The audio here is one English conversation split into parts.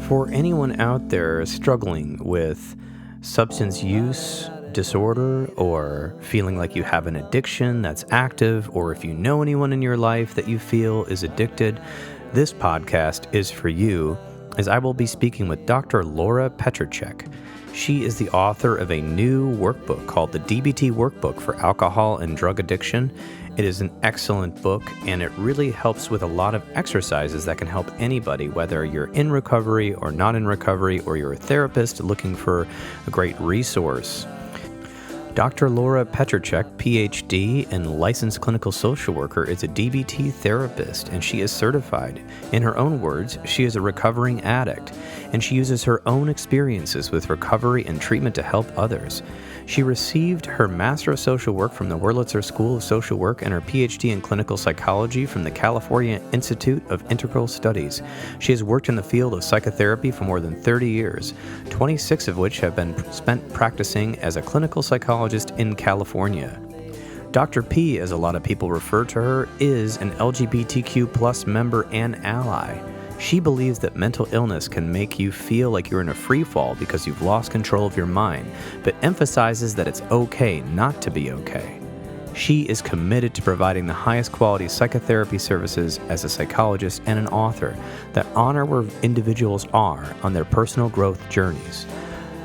For anyone out there struggling with substance use disorder or feeling like you have an addiction that's active, or if you know anyone in your life that you feel is addicted, this podcast is for you, as I will be speaking with Dr. Laura Petracek. She is the author of a new workbook called the DBT Workbook for Alcohol and Drug Addiction. It is an excellent book, and it really helps with a lot of exercises that can help anybody, whether you're in recovery or not in recovery, or you're a therapist looking for a great resource. Dr. Laura Petracek Ph.D. and licensed clinical social worker is a DBT therapist, and she is certified. In her own words, she is a recovering addict, and she uses her own experiences with recovery and treatment to help others. She received her Master of Social Work from the Wurlitzer School of Social Work and her PhD in Clinical Psychology from the California Institute of Integral Studies. She has worked in the field of psychotherapy for more than 30 years, 26 of which have been spent practicing as a clinical psychologist in California. Dr. P, as a lot of people refer to her, is an LGBTQ plus member and ally. She believes that mental illness can make you feel like you're in a free fall because you've lost control of your mind, but emphasizes that it's okay not to be okay. She is committed to providing the highest quality psychotherapy services as a psychologist and an author that honor where individuals are on their personal growth journeys.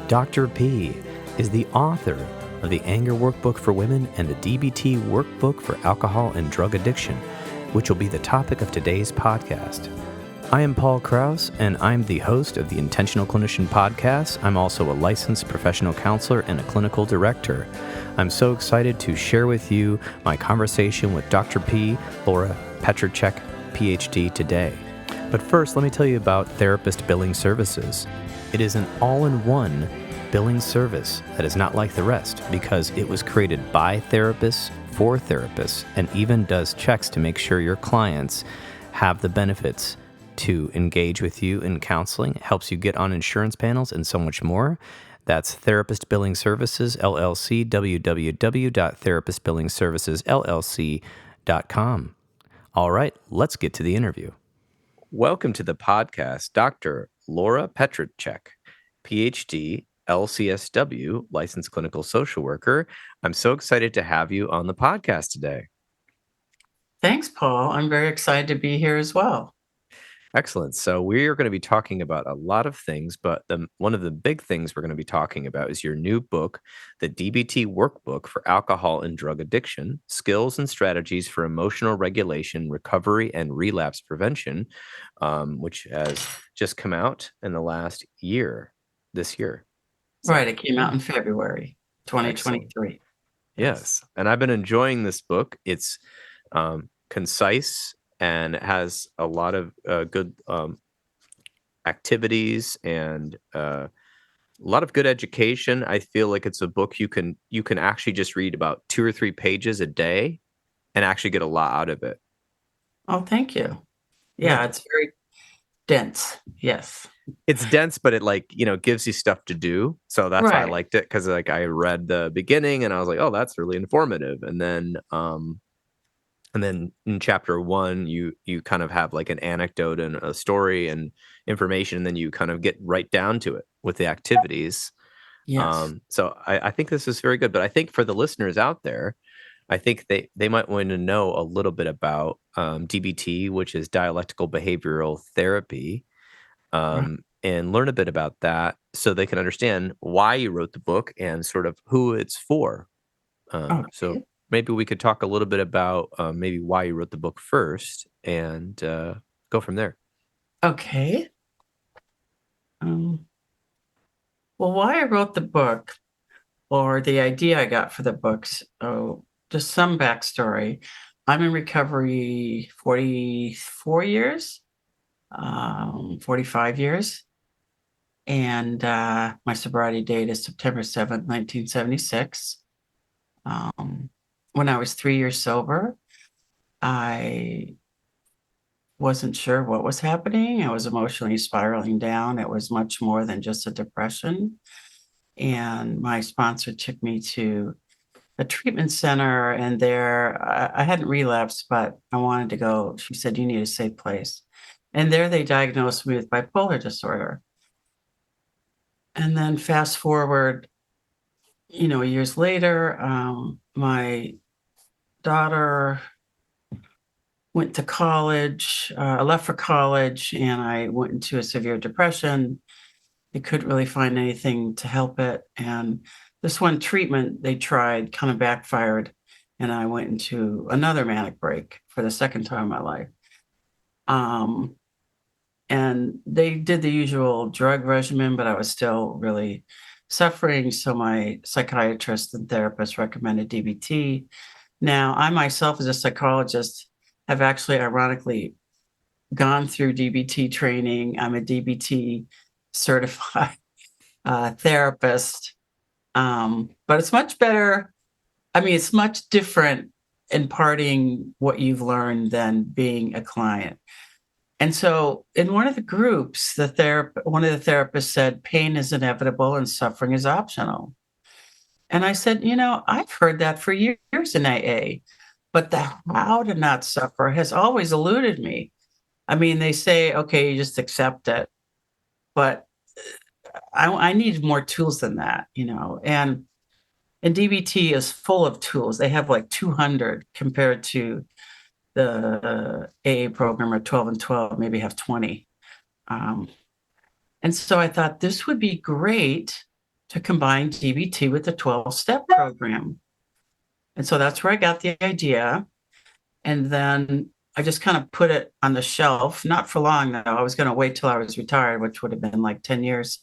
Dr. P is the author of the Anger Workbook for Women and the DBT Workbook for Alcohol and Drug Addiction, which will be the topic of today's podcast. I am Paul Krauss, and I'm the host of the Intentional Clinician podcast. I'm also a licensed professional counselor and a clinical director. I'm so excited to share with you my conversation with Dr. P. Laura Petracek, Ph.D. today. But first, let me tell you about Therapist Billing Services. It is an all-in-one billing service that is not like the rest because it was created by therapists for therapists and even does checks to make sure your clients have the benefits to engage with you in counseling, helps you get on insurance panels, and so much more. That's Therapist Billing Services, LLC, www.therapistbillingservicesllc.com. All right, let's get to the interview. Welcome to the podcast, Dr. Laura Petracek, PhD, LCSW, licensed clinical social worker. I'm so excited to have you on the podcast today. Thanks, Paul. I'm very excited to be here as well. Excellent. So we're going to be talking about a lot of things, but one of the big things we're going to be talking about is your new book, the DBT Workbook for Alcohol and Drug Addiction, Skills and Strategies for Emotional Regulation, Recovery, and Relapse Prevention, which has just come out in the last year, this year. Right. It came out in February 2023. Excellent. Yes. And I've been enjoying this book. It's concise, and it has a lot of good activities and a lot of good education. I feel like it's a book you can actually just read about 2 or 3 pages a day and actually get a lot out of it. Oh, thank you. Yeah, it's very dense. Yes. It's dense, but it gives you stuff to do. So that's why I liked it, because I read the beginning and I was like, oh, that's really informative. And then in chapter 1, you kind of have like an anecdote and a story and information, and then you kind of get right down to it with the activities. Yes. So I think this is very good. But I think for the listeners out there, I think they might want to know a little bit about DBT, which is Dialectical Behavioral Therapy, and learn a bit about that so they can understand why you wrote the book and sort of who it's for. So maybe we could talk a little bit about maybe why you wrote the book first and go from there. Okay. Well, why I wrote the book, or the idea I got for the books, just some backstory. I'm in recovery 44 years, 45 years. And my sobriety date is September 7th, 1976. When I was 3 years sober, I wasn't sure what was happening. I was emotionally spiraling down. It was much more than just a depression. And my sponsor took me to a treatment center, and there I hadn't relapsed, but I wanted to go. She said, you need a safe place. And there they diagnosed me with bipolar disorder. And then fast forward, years later, my daughter went to college. I left for college and I went into a severe depression. They couldn't really find anything to help it. And this one treatment they tried kind of backfired. And I went into another manic break for the second time in my life. Um, and they did the usual drug regimen, but I was still really suffering. So my psychiatrist and therapist recommended DBT. Now, I myself, as a psychologist, have actually ironically gone through DBT training. I'm a DBT certified therapist. But it's much better. I mean, it's much different imparting what you've learned than being a client. And so in one of the groups, one of the therapists said, pain is inevitable and suffering is optional. And I said, I've heard that for years in AA, but the how to not suffer has always eluded me. I mean, they say, okay, you just accept it, but I need more tools than that, and DBT is full of tools. They have like 200 compared to the AA program or 12 and 12, maybe have 20. Um, and so I thought this would be great to combine DBT with the 12-step program. And so that's where I got the idea. And then I just kind of put it on the shelf, not for long though. I was going to wait till I was retired, which would have been like 10 years.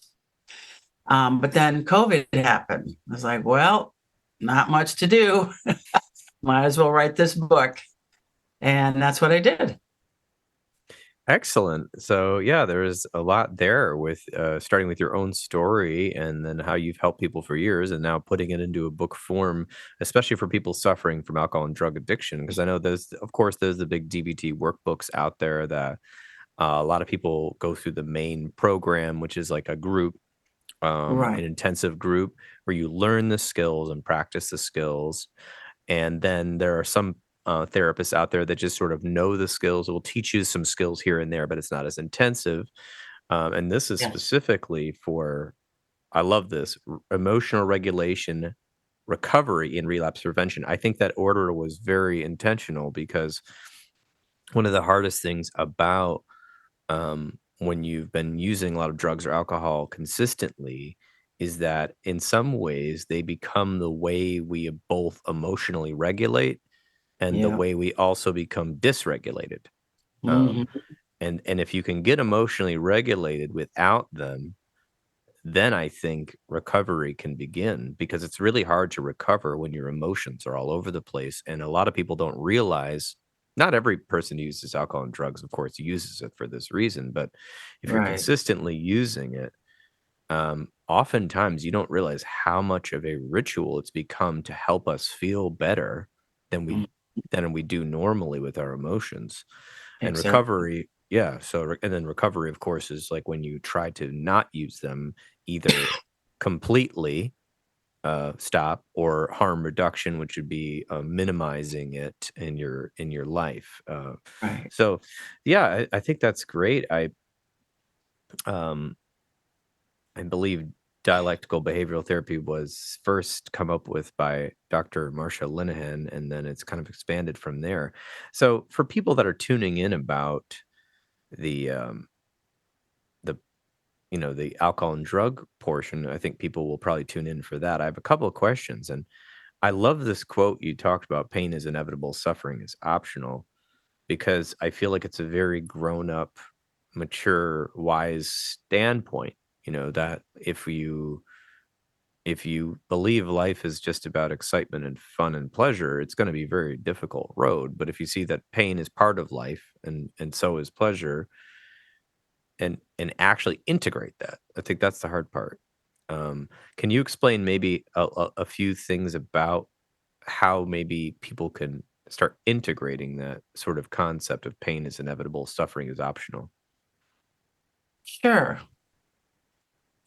But then COVID happened. I was like, well, not much to do. Might as well write this book. And that's what I did. Excellent. So yeah, there's a lot there with starting with your own story and then how you've helped people for years and now putting it into a book form, especially for people suffering from alcohol and drug addiction. Because I know there's the big DBT workbooks out there that a lot of people go through the main program, which is like a group, Right. an intensive group where you learn the skills and practice the skills. And then there are some therapists out there that just sort of know the skills, will teach you some skills here and there, but it's not as intensive. And this is Yes. specifically for, I love this, emotional regulation, recovery, and relapse prevention. I think that order was very intentional because one of the hardest things about when you've been using a lot of drugs or alcohol consistently is that in some ways they become the way we both emotionally regulate and the Yeah. way we also become dysregulated. Um, Hmm. and if you can get emotionally regulated without them, then I think recovery can begin because it's really hard to recover when your emotions are all over the place. And a lot of people don't realize not every person who uses alcohol and drugs, of course, uses it for this reason. But if you're Right. consistently using it, oftentimes you don't realize how much of a ritual it's become to help us feel better than we Mm. than we do normally with our emotions. And Exactly. recovery, yeah, and then recovery, of course, is like when you try to not use them, either completely, stop, or harm reduction, which would be, minimizing it in your life. Right. So, yeah, I think that's great. Um I believe dialectical behavioral therapy was first come up with by Dr. Marsha Linehan, and then it's kind of expanded from there. So, for people that are tuning in about the the the alcohol and drug portion, I think people will probably tune in for that. I have a couple of questions, and I love this quote you talked about: "Pain is inevitable, suffering is optional," because I feel like it's a very grown up, mature, wise standpoint. That if you believe life is just about excitement and fun and pleasure, it's going to be a very difficult road. But if you see that pain is part of life and so is pleasure, and actually integrate that, I think that's the hard part. Um, can you explain maybe a few things about how maybe people can start integrating that sort of concept of pain is inevitable, suffering is optional? Sure.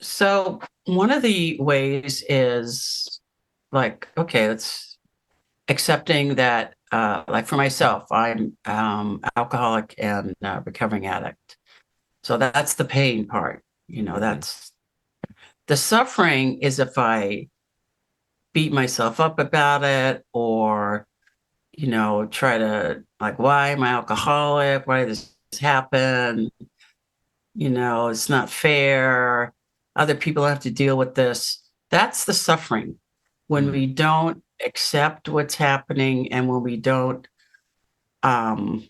So one of the ways is like, okay, it's accepting that, like for myself, I'm alcoholic and recovering addict. So that's the pain part. Hmm. That's The suffering is if I beat myself up about it or, try to like, why am I alcoholic? Why did this happen? It's not fair. Other people have to deal with this. That's the suffering. When Mm. we don't accept what's happening and when we don't um,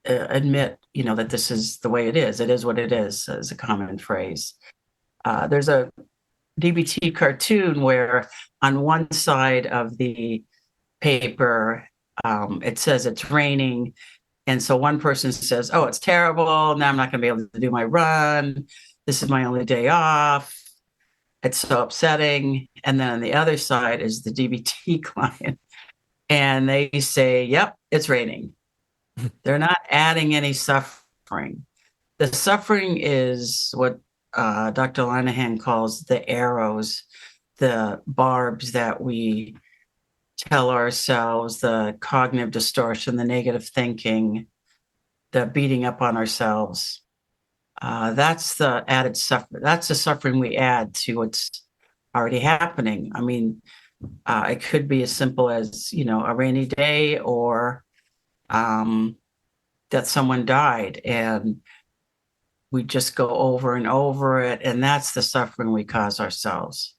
admit, that this is the way it is. It is what it is a common phrase. There's a DBT cartoon where on one side of the paper, it says it's raining. And so one person says, oh, it's terrible. Now I'm not going to be able to do my run. This is my only day off. It's so upsetting. And then on the other side is the DBT client. And they say, yep, it's raining. They're not adding any suffering. The suffering is what Dr. Linehan calls the arrows, the barbs that we tell ourselves, the cognitive distortion, the negative thinking, the beating up on ourselves. That's the added suffering. That's the suffering we add to what's already happening. I mean, it could be as simple as, a rainy day or that someone died and we just go over and over it. And that's the suffering we cause ourselves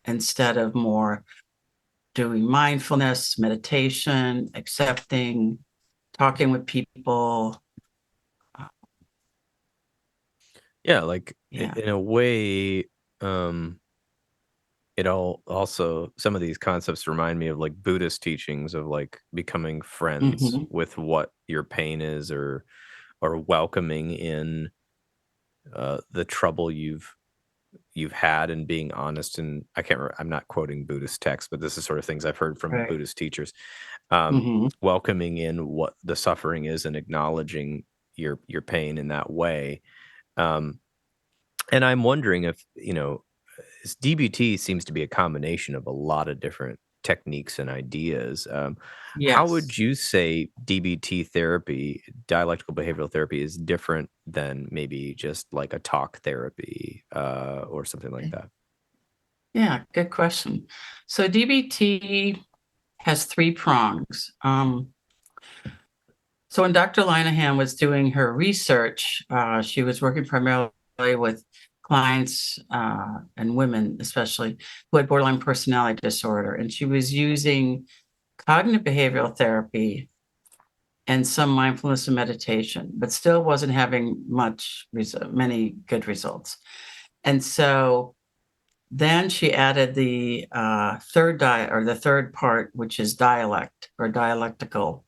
instead of more doing mindfulness, meditation, accepting, talking with people. Yeah, like Yeah. in a way, it all also some of these concepts remind me of like Buddhist teachings of like becoming friends Hmm. with what your pain is, or welcoming in the trouble you've had, and being honest. And I'm not quoting Buddhist texts, but this is sort of things I've heard from Right. Buddhist teachers. Hmm. Welcoming in what the suffering is and acknowledging your pain in that way. Um, and I'm wondering if, DBT seems to be a combination of a lot of different techniques and ideas. How would Yes. you say DBT therapy, dialectical behavioral therapy, is different than maybe just like a talk therapy, or something like that? Yeah, good question. So DBT has three prongs. So when Dr. Linehan was doing her research, she was working primarily with clients and women, especially who had borderline personality disorder, and she was using cognitive behavioral therapy and some mindfulness and meditation, but still wasn't having many good results. And so then she added the the third part, which is dialect or dialectical.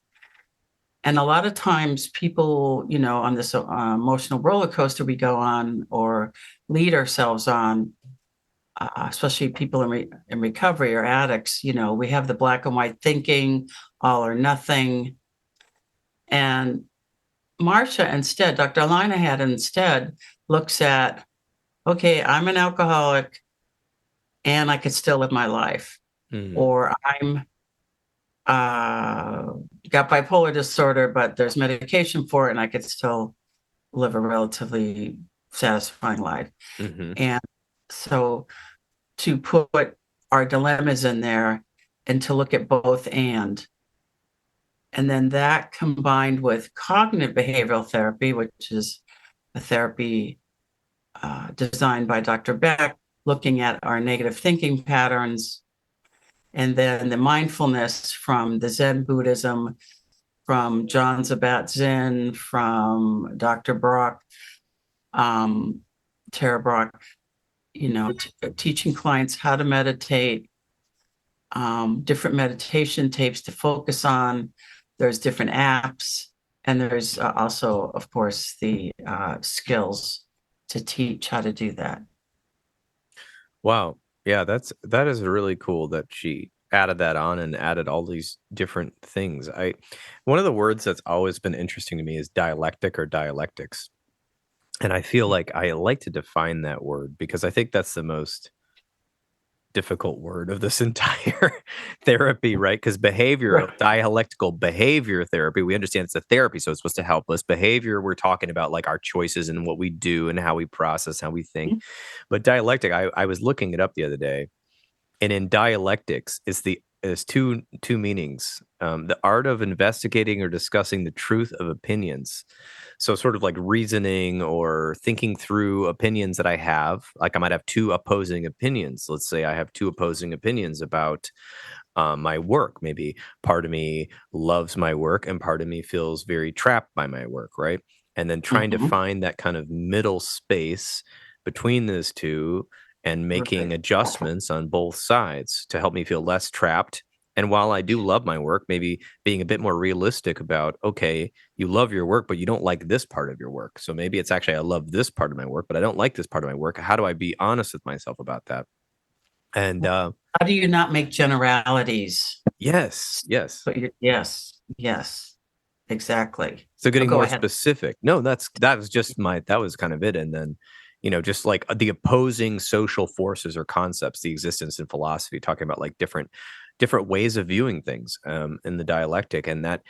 And a lot of times people, on this emotional roller coaster we go on or lead ourselves on, especially people in recovery or addicts, we have the black and white thinking, all or nothing. And Marcia instead, Dr. Alina had instead looks at, okay, I'm an alcoholic and I could still live my life. Mm, Or I'm uh, got bipolar disorder, but there's medication for it and I could still live a relatively satisfying life. hmm. And so to put our dilemmas in there and to look at both and then that combined with cognitive behavioral therapy, which is a therapy designed by Dr. Beck, looking at our negative thinking patterns, and then the mindfulness from the Zen Buddhism, from John Kabat-Zinn, from Dr. Brock, um, Tara Brock, teaching clients how to meditate, different meditation tapes to focus on. There's different apps, and there's also, of course, the skills to teach how to do that. Wow. Yeah, that is really cool that she added that on and added all these different things. One of the words that's always been interesting to me is dialectic or dialectics. And I feel like I like to define that word because I think that's the most difficult word of this entire therapy, right? Because Right. dialectical behavior therapy, we understand it's a therapy, so it's supposed to help us. Behavior, we're talking about like our choices and what we do and how we process, how we think. But dialectic, I was looking it up the other day, and in dialectics, is two meanings: the art of investigating or discussing the truth of opinions. So sort of like reasoning or thinking through opinions that I have. Like I might have two opposing opinions. Let's say I have two opposing opinions about my work. Maybe part of me loves my work and part of me feels very trapped by my work, right? And then trying to Mhm. find that kind of middle space between those two and making Right. adjustments on both sides to help me feel less trapped. And while I do love my work, maybe being a bit more realistic about, okay, you love your work, but you don't like this part of your work. So maybe it's actually, I love this part of my work, but I don't like this part of my work. How do I be honest with myself about that? And How do you not make generalities? yes, yes. Yes, yes, exactly. So Oh, getting go more ahead. specific. No, that was kind of it. And then, just like the opposing social forces or concepts, the existence in philosophy, talking about like different ways of viewing things in the dialectic. And that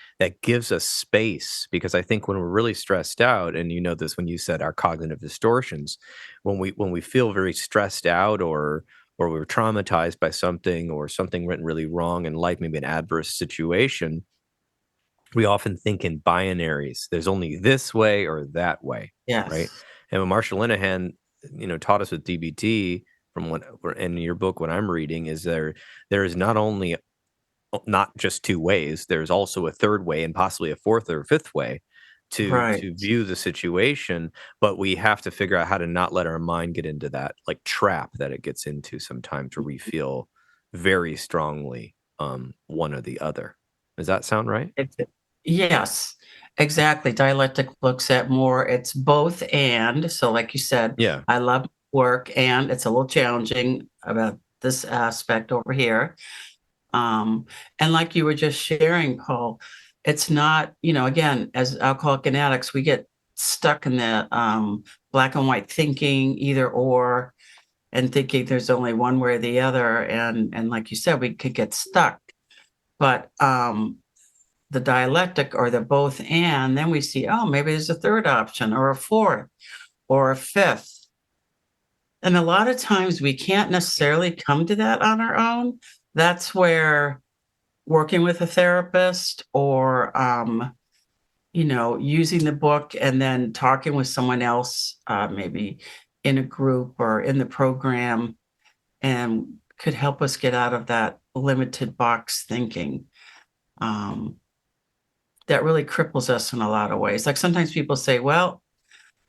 gives us space because I think when we're really stressed out, and you know this when you said our cognitive distortions, when we feel very stressed out or we're traumatized by something or something went really wrong in life, maybe an adverse situation, we often think in binaries. There's only this way or that way, right? Yes, And what Marshall Linehan, taught us with DBT from what in your book, what I'm reading is there is not just two ways. There's also a third way and possibly a fourth or fifth way right. to view the situation. But we have to figure out how to not let our mind get into that like trap that it gets into sometimes where we feel very strongly one or the other. Does that sound right? Yes, exactly. Dialectic looks at more, it's both and. So, like you said, Yeah. I love work and it's a little challenging about this aspect over here. And like you were just sharing, Paul, it's not, again, as alcoholic and addicts, we get stuck in the black and white thinking, either or, and thinking there's only one way or the other. And like you said, we could get stuck. But the dialectic or the both and, then we see, oh, maybe there's a third option or a fourth or a fifth. And a lot of times we can't necessarily come to that on our own. That's where working with a therapist or using the book and then talking with someone else, maybe in a group or in the program, and could help us get out of that limited box thinking. Um, that really cripples us in a lot of ways. Like sometimes people say, well,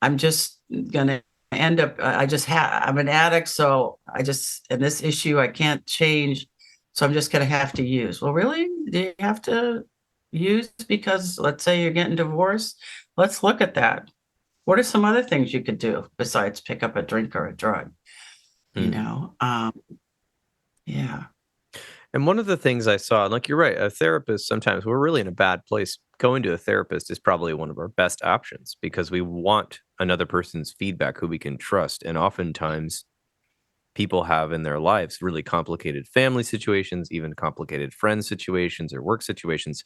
I'm just gonna end up, I'm an addict, so and this issue I can't change, so I'm just gonna have to use. Well, really? Do you have to use because let's say you're getting divorced? Let's look at that. What are some other things you could do besides pick up a drink or a drug? You Mm. know? Yeah. And one of the things I saw, like you're right, a therapist, sometimes we're really in a bad place. Going to a therapist is probably one of our best options because we want another person's feedback who we can trust. And oftentimes people have in their lives really complicated family situations, even complicated friend situations or work situations.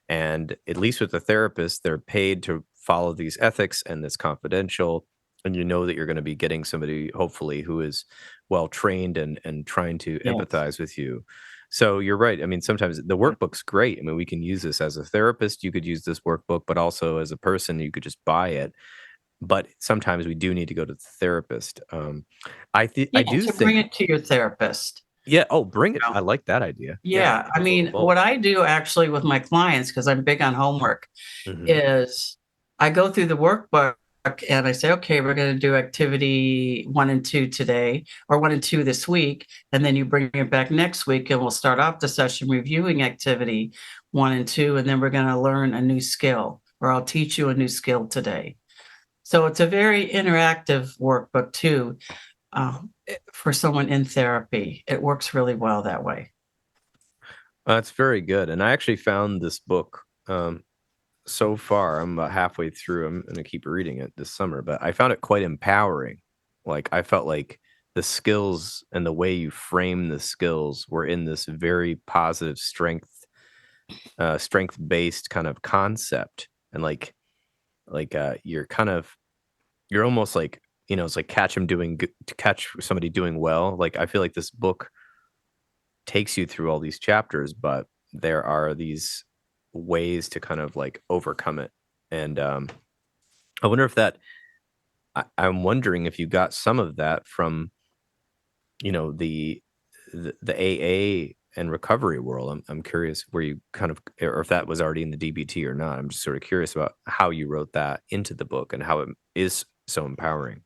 And at least with the therapist, they're paid to follow these ethics and it's confidential. And you know that you're going to be getting somebody, hopefully, who is well trained and trying to Yes. empathize with you. So you're right. I mean, sometimes the workbook's great. I mean, we can use this as a therapist. You could use this workbook, but also as a person, you could just buy it. But sometimes we do need to go to the therapist. I Yeah, do to bring think, it to your therapist. yeah. Oh, bring it. I like that idea. Yeah, Yeah, I have a little mean, both. what I do actually with my clients, because I'm big on homework, Hmm. is I go through the workbook and I say, okay, we're going to do activity 1 and 2 today, or 1 and 2 this week. And then you bring it back next week, and we'll start off the session reviewing activity 1 and 2. And then we're going to learn a new skill, or I'll teach you a new skill today. So it's a very interactive workbook, too, for someone in therapy. It works really well that way. That's very good. And I actually found this book so far. I'm about halfway through. I'm going to keep reading it this summer, but I found it quite empowering. Like I felt like the skills and the way you frame the skills were in this very positive strength based kind of concept, and you're almost like, it's like to catch somebody doing well. Like, I feel like this book takes you through all these chapters, but there are these ways to kind of like overcome it. And I wonder if that I'm wondering if you got some of that from, the AA and recovery world. I'm curious where you kind of, or if that was already in the DBT or not. I'm just sort of curious about how you wrote that into the book and how it is so empowering.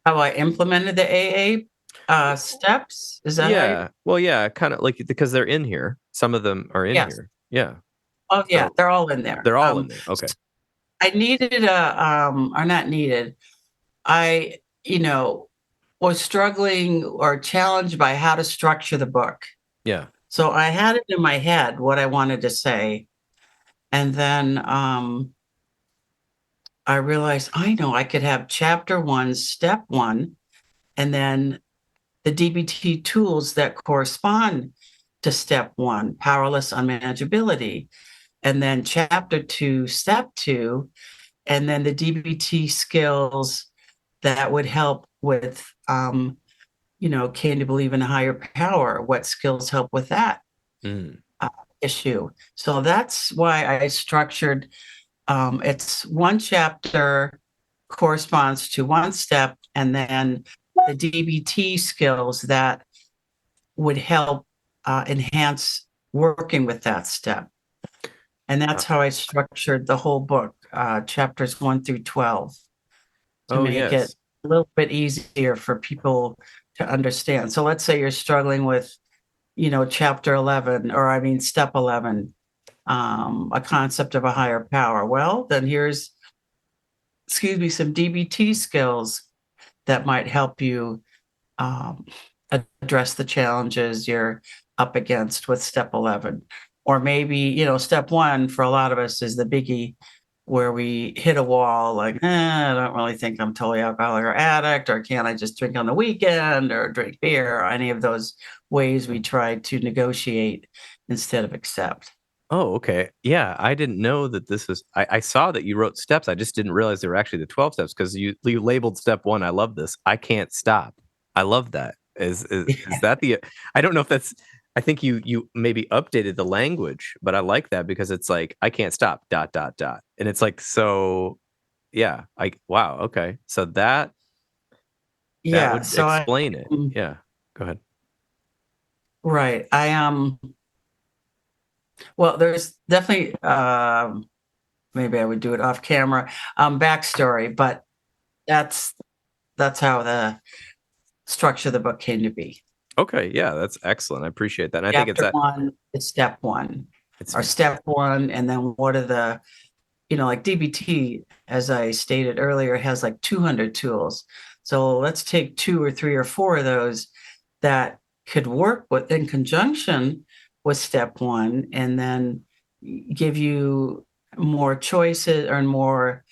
How I implemented the AA steps. Is that how you? Yeah. Well, yeah, kind of like, because they're in here. Some of them are in Yes. here. Yeah. Oh, yeah, So they're all in there. they're all in there. Okay. I needed or not needed. I, was struggling or challenged by how to structure the book. Yeah. So I had it in my head what I wanted to say. And then I realized I know I could have chapter 1, step 1, and then the DBT tools that correspond to step 1, powerless unmanageability, and then chapter 2, step 2, and then the DBT skills that would help with, can you believe in a higher power? What skills help with that Mm. issue? So that's why I structured. It's one chapter corresponds to one step, and then the DBT skills that would help enhance working with that step. And that's how I structured the whole book, chapters 1 through 12, to Oh, make it yes. a little bit easier for people to understand. So let's say you're struggling with, chapter 11, or I mean, step 11, a concept of a higher power. Well, then here's, some DBT skills that might help you um, address the challenges you're up against with step 11. Or maybe, step 1 for a lot of us is the biggie, where we hit a wall like, I don't really think I'm totally alcoholic or addict, or can't I just drink on the weekend or drink beer, or any of those ways we try to negotiate instead of accept. Oh, okay. Yeah, I didn't know that this is I saw that you wrote steps. I just didn't realize they were actually the 12 steps, because you labeled step 1. I love this. I can't stop. I love that. Is that the I don't know if that's I think you maybe updated the language, but I like that because it's like, I can't stop, dot, dot, dot. And it's like, so yeah, wow, okay. So that Yeah. would So explain it. Yeah. Go ahead. right. Well, there's definitely maybe I would do it off camera, backstory, but that's how the structure of the book came to be. Okay, yeah, that's excellent. I appreciate that. And I think it's Chapter that 1 is step 1, it's or step 1, and then what are the, like DBT, as I stated earlier, has like 200 tools. So let's take 2 or 3 or 4 of those that could work with in conjunction with step 1, and then give you more choices or more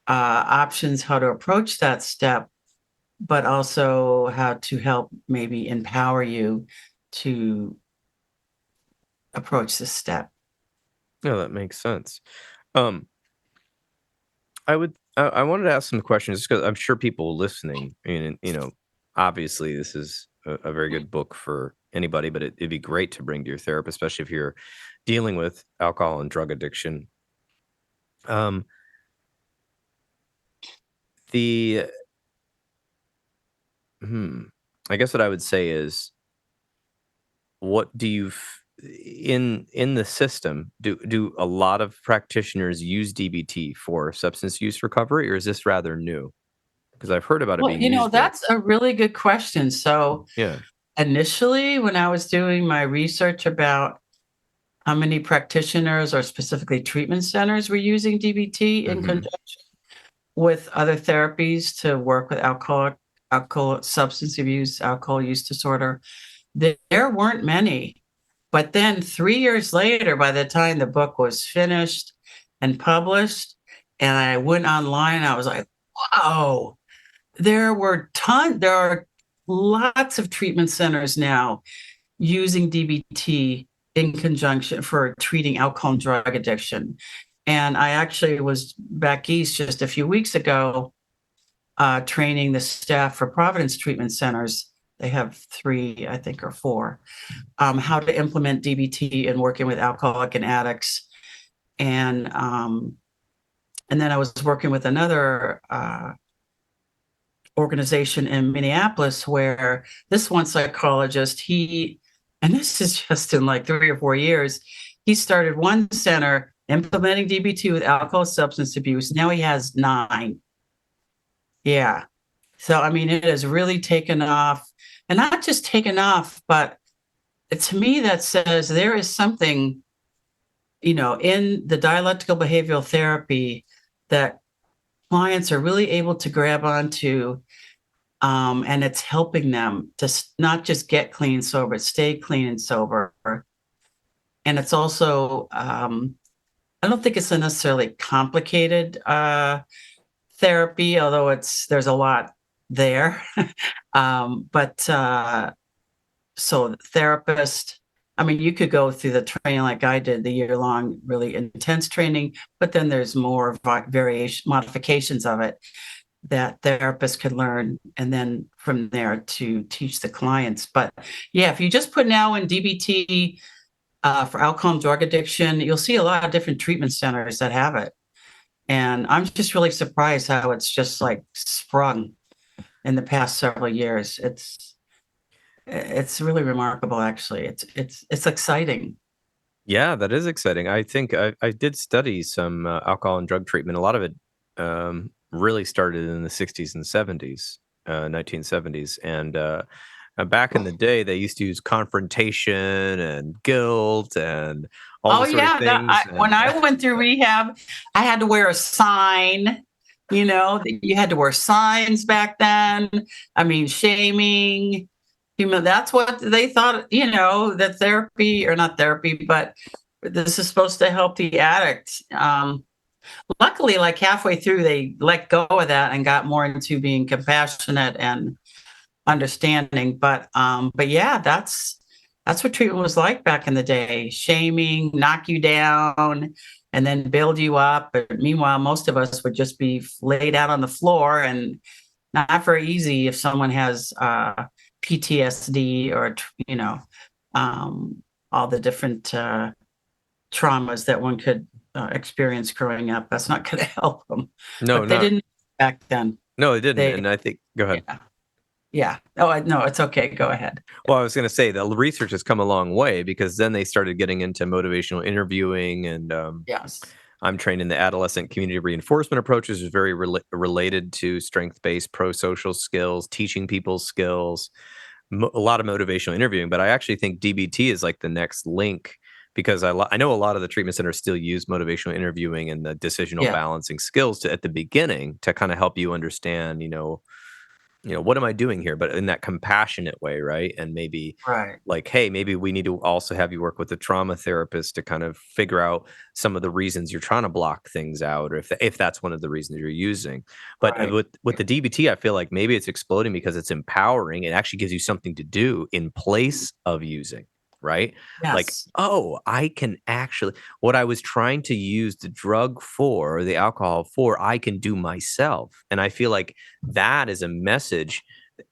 options how to approach that step, but also how to help maybe empower you to approach this step. no, that makes sense. Um, I wanted to ask some questions just because I'm sure people listening, I mean, obviously this is a very good book for anybody, but it'd be great to bring to your therapist, especially if you're dealing with alcohol and drug addiction. Um, the hmm, I guess what I would say is, what do you in the system, do a lot of practitioners use DBT for substance use recovery, or is this rather new? Because I've heard about it Well, being used more. that's a really good question. So Yeah. initially, when I was doing my research about how many practitioners or specifically treatment centers were using DBT in Mhm. conjunction with other therapies to work with substance abuse, alcohol use disorder, there weren't many. But then 3 years later, by the time the book was finished and published, and I went online, I was like, wow, there are lots of treatment centers now using DBT in conjunction for treating alcohol and drug addiction. And I actually was back east just a few weeks ago, training the staff for Providence treatment centers. They have 3, I think, or 4, how to implement DBT in working with alcoholic and addicts. And then I was working with another organization in Minneapolis where this one psychologist, and this is just in like 3 or 4 years, he started one center implementing DBT with alcohol substance abuse. Now he has 9. Yeah. So, I mean, it has really taken off, and not just taken off, but to me, that says there is something, in the dialectical behavioral therapy that clients are really able to grab onto, and it's helping them to not just get clean and sober, but stay clean and sober. And it's also, I don't think it's a necessarily complicated therapy, although there's a lot there. But so the therapist, I mean, you could go through the training like I did, the year-long, really intense training, but then there's more modifications of it that therapists could learn, and then from there to teach the clients. But yeah, if you just put now in DBT for alcohol and drug addiction, you'll see a lot of different treatment centers that have it. And I'm just really surprised how it's just like sprung in the past several years. It's really remarkable, actually. It's exciting. Yeah, that is exciting. I think I did study some alcohol and drug treatment. A lot of it really started in the 60s and 70s, 1970s. And back in the day, they used to use confrontation and guilt and all the sort of things. When I went through rehab, I had to wear a sign. You had to wear signs back then. I mean, shaming. That's what they thought, that therapy, or not therapy, but this is supposed to help the addict. Luckily, like halfway through, they let go of that and got more into being compassionate and understanding. But yeah, that's what treatment was like back in the day: shaming, knock you down, and then build you up. But meanwhile, most of us would just be laid out on the floor, and not very easy if someone has PTSD or all the different traumas that one could experience growing up. That's not going to help them. No, but they didn't back then. No, it didn't. And I think, go ahead. Yeah. Oh, no, it's okay. Go ahead. Well, I was going to say the research has come a long way, because then they started getting into motivational interviewing, and yes, I'm trained in the adolescent community reinforcement approaches, is very related to strength-based pro-social skills, teaching people skills, a lot of motivational interviewing. But I actually think DBT is like the next link, because I know a lot of the treatment centers still use motivational interviewing and the decisional balancing skills at the beginning to kind of help you understand, what am I doing here? But in that compassionate way, right? And maybe like, hey, maybe we need to also have you work with a trauma therapist to kind of figure out some of the reasons you're trying to block things out, or if that's one of the reasons you're using. But with the DBT, I feel like maybe it's exploding because it's empowering. It actually gives you something to do in place of using. Right? Yes. Like, oh, I can actually, what I was trying to use the drug for, or the alcohol for, I can do myself. And I feel like that is a message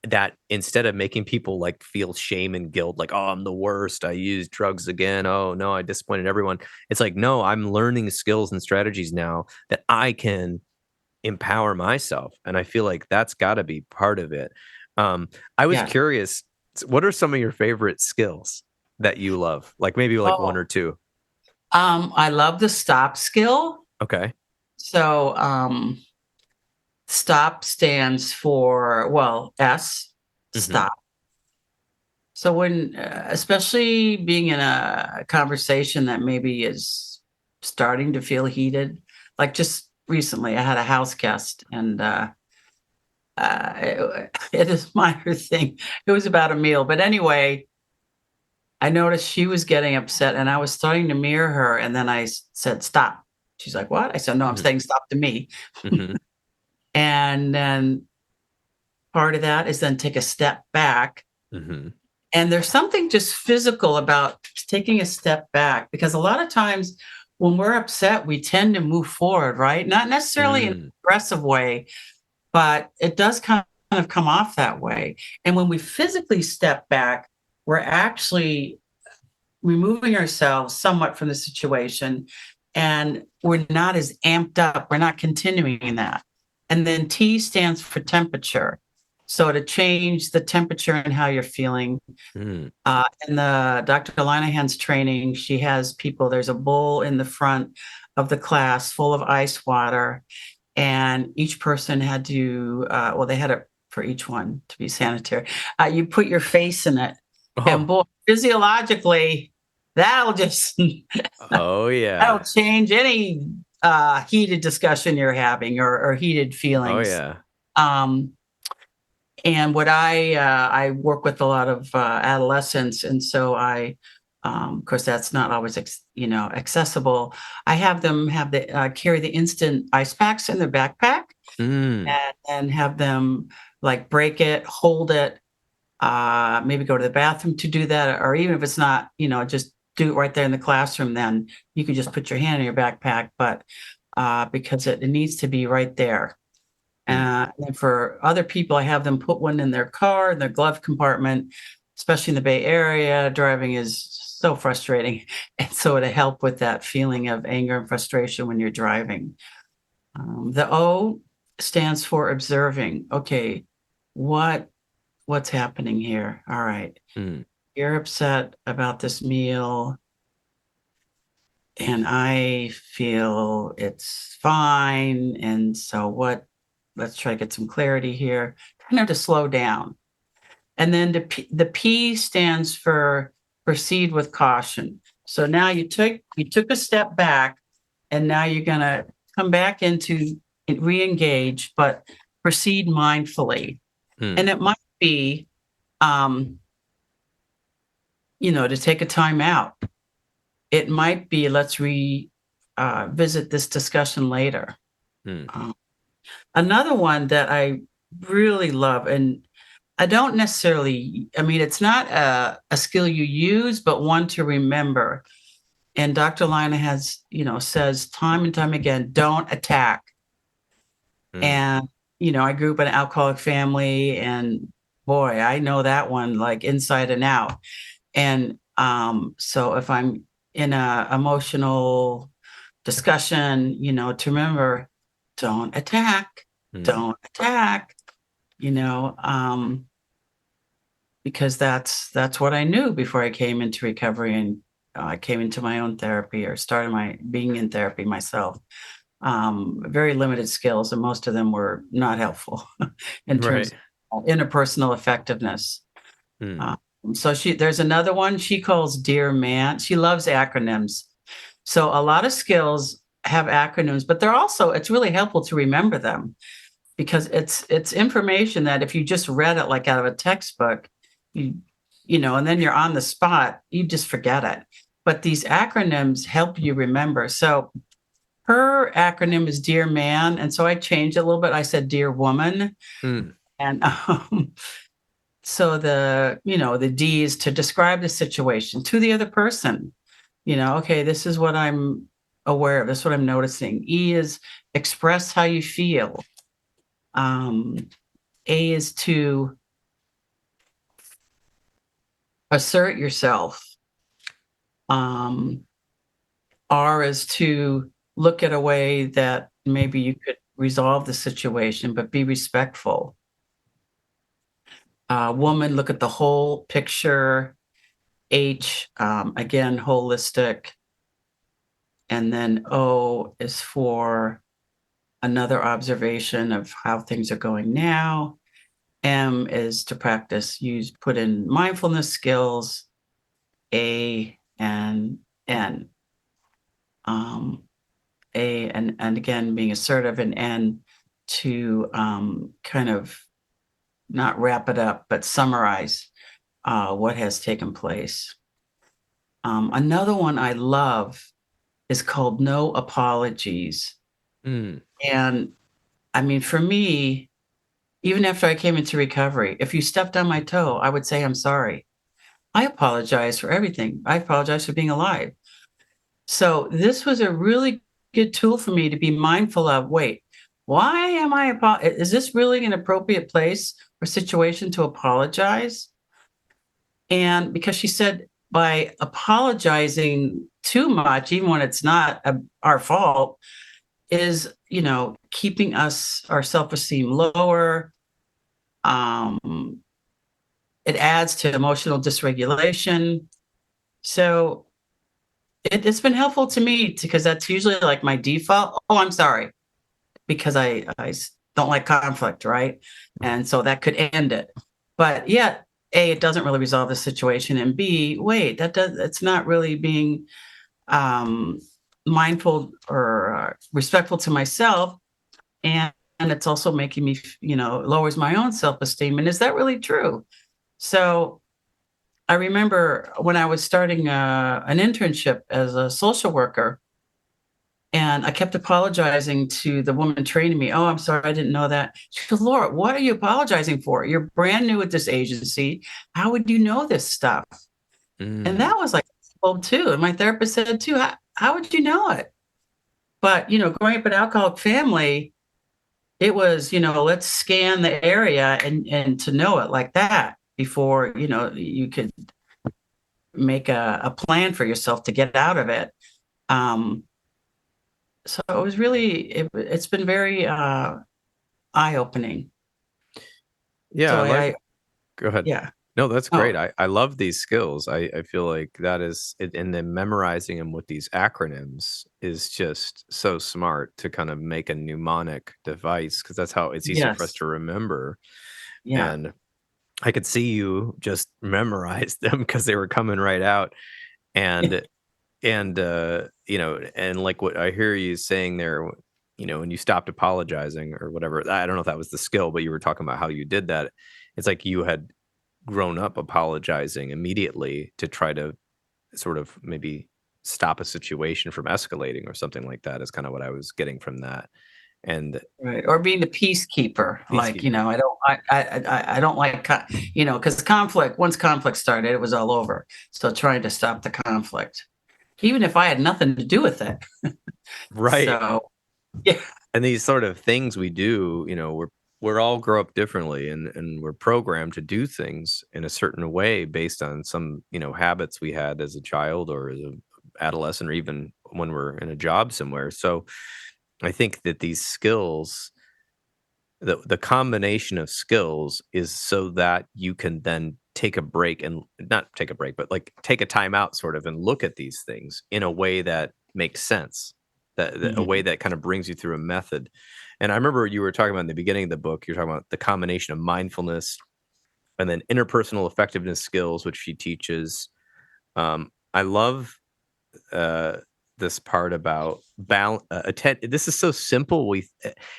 that, instead of making people like feel shame and guilt, like, oh, I'm the worst, I used drugs again, oh no, I disappointed everyone. It's like, no, I'm learning skills and strategies now that I can empower myself. And I feel like that's got to be part of it. I was curious, what are some of your favorite skills that you love? Like maybe like one or two. I love the stop skill. Okay. So stop stands for, S, stop. So when, especially being in a conversation that maybe is starting to feel heated, like just recently I had a house guest, and it is a minor thing. It was about a meal. But anyway, I noticed she was getting upset, and I was starting to mirror her. And then I said, stop. She's like, what? I said, no, I'm saying stop to me. And then part of that is then take a step back. Mm-hmm. And there's something just physical about taking a step back, because a lot of times when we're upset, we tend to move forward, right? Not necessarily in an aggressive way, but it does kind of come off that way. And when we physically step back, we're actually removing ourselves somewhat from the situation, and we're not as amped up. We're not continuing in that. And then T stands for temperature. So to change the temperature and how you're feeling. Mm. In the Dr. Linehan's training, she has people, there's a bowl in the front of the class full of ice water, and each person had to, they had it for each one to be sanitary. You put your face in it, and boy, physiologically, that'll just Oh, yeah. that'll change any heated discussion you're having or heated feelings. Oh, yeah. And what I work with a lot of adolescents, and so of course, that's not always accessible. I have them carry the instant ice packs in their backpack, and have them like break it, hold it, maybe go to the bathroom to do that, or even if it's not, just do it right there in the classroom. Then you can just put your hand in your backpack, but because it needs to be right there. And for other people, I have them put one in their car, in their glove compartment, especially in the Bay Area. Driving is so frustrating. And so to help with that feeling of anger and frustration when you're driving. The O stands for observing. Okay, what's happening here? All right. You're upset about this meal, and I feel it's fine. And so let's try to get some clarity here, kind of to slow down. And then the P stands for proceed with caution. So now you took a step back, and now you're going to come back into re-engage, but proceed mindfully. And it might be, to take a time out. It might be, let's visit this discussion later. Another one that I really love, and I don't necessarily, it's not a skill you use, but one to remember. And Dr. Lina says time and time again, don't attack. And, I grew up in an alcoholic family, and boy, I know that one like inside and out. And so if I'm in a emotional discussion, to remember, don't attack. Don't attack, because that's what I knew before I came into recovery, and I came into my own therapy, or started being in therapy myself. Very limited skills, and most of them were not helpful in terms of interpersonal effectiveness. So there's another one she calls Dear Man. She loves acronyms. So a lot of skills have acronyms, but it's really helpful to remember them, because it's information that if you just read it like out of a textbook, and then you're on the spot, you just forget it. But these acronyms help you remember. So her acronym is Dear Man, and so I changed it a little bit. I said Dear Woman, and so the D is to describe the situation to the other person. Okay, this is what I'm aware of. This is what I'm noticing. E is express how you feel. A is to assert yourself. R is to look at a way that maybe you could resolve the situation, but be respectful. Woman, look at the whole picture. H, again, holistic. And then O is for another observation of how things are going now. M is to put in mindfulness skills. A and N. A and again being assertive, and N to kind of not wrap it up, but summarize what has taken place. Another one I love is called No Apologies. And for me, even after I came into recovery, if you stepped on my toe, I would say, I'm sorry. I apologize for everything. I apologize for being alive. So this was a really good tool for me to be mindful of, wait, why am is this really an appropriate place or situation to apologize? And because she said by apologizing too much, even when it's not our fault, is, keeping our self-esteem lower. Um, it adds to emotional dysregulation. So it's been helpful to me because that's usually like my default. Oh, I'm sorry, because I don't like conflict, right? And so that could end it. But yet, A, it doesn't really resolve the situation, and B, wait, it's not really being um, mindful or respectful to myself, and it's also making me, lowers my own self-esteem. And is that really true? So I remember when I was starting an internship as a social worker, and I kept apologizing to the woman training me. Oh, I'm sorry, I didn't know that. She goes, Laura, what are you apologizing for? You're brand new at this agency. How would you know this stuff? And that was like, well, too. And my therapist said, too, how would you know it? But, growing up in an alcoholic family, it was, let's scan the area and to know it like that before, you could make a plan for yourself to get out of it. So it was really, it's been very eye-opening. Yeah, So I like, I, go ahead. yeah. No, that's great. Oh, I love these skills. I feel like that is, and then memorizing them with these acronyms is just so smart to kind of make a mnemonic device because that's how it's easier for us yes. to remember. Yeah. And I could see you just memorize them because they were coming right out. And and like what I hear you saying there, when you stopped apologizing or whatever, I don't know if that was the skill, but you were talking about how you did that. It's like you had grown up apologizing immediately to try to sort of maybe stop a situation from escalating or something like that is kind of what I was getting from that. And Right. Or being the peacekeeper. Like, peacekeeper. I don't like, because once conflict started, it was all over. So trying to stop the conflict, even if I had nothing to do with it. Right. So, yeah. And these sort of things we do, we're all grow up differently and we're programmed to do things in a certain way based on some, habits we had as a child or as a adolescent or even when we're in a job somewhere. So I think that these skills, the combination of skills is so that you can then take a break and not take a break, but like take a time out sort of and look at these things in a way that makes sense, that a way Mhm. that kind of brings you through a method. And I remember you were talking about in the beginning of the book, you're talking about the combination of mindfulness and then interpersonal effectiveness skills, which she teaches. I love uh, this part about balance. This is so simple.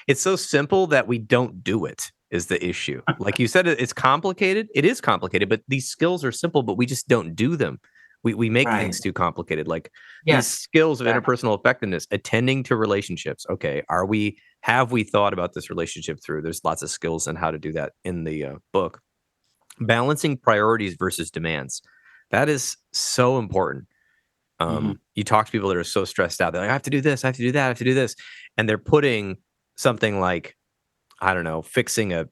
It's so simple that we don't do it. Is the issue? Like you said, it's complicated. It is complicated, but these skills are simple, but we just don't do them. We make Right. things too complicated. Like these Yes. skills of Exactly. interpersonal effectiveness, attending to relationships. Okay, have we thought about this relationship through? There's lots of skills on how to do that in the book. Balancing priorities versus demands. That is so important. Mhm. You talk to people that are so stressed out. They're like, I have to do this, I have to do that, I have to do this. And they're putting something like, I don't know, fixing a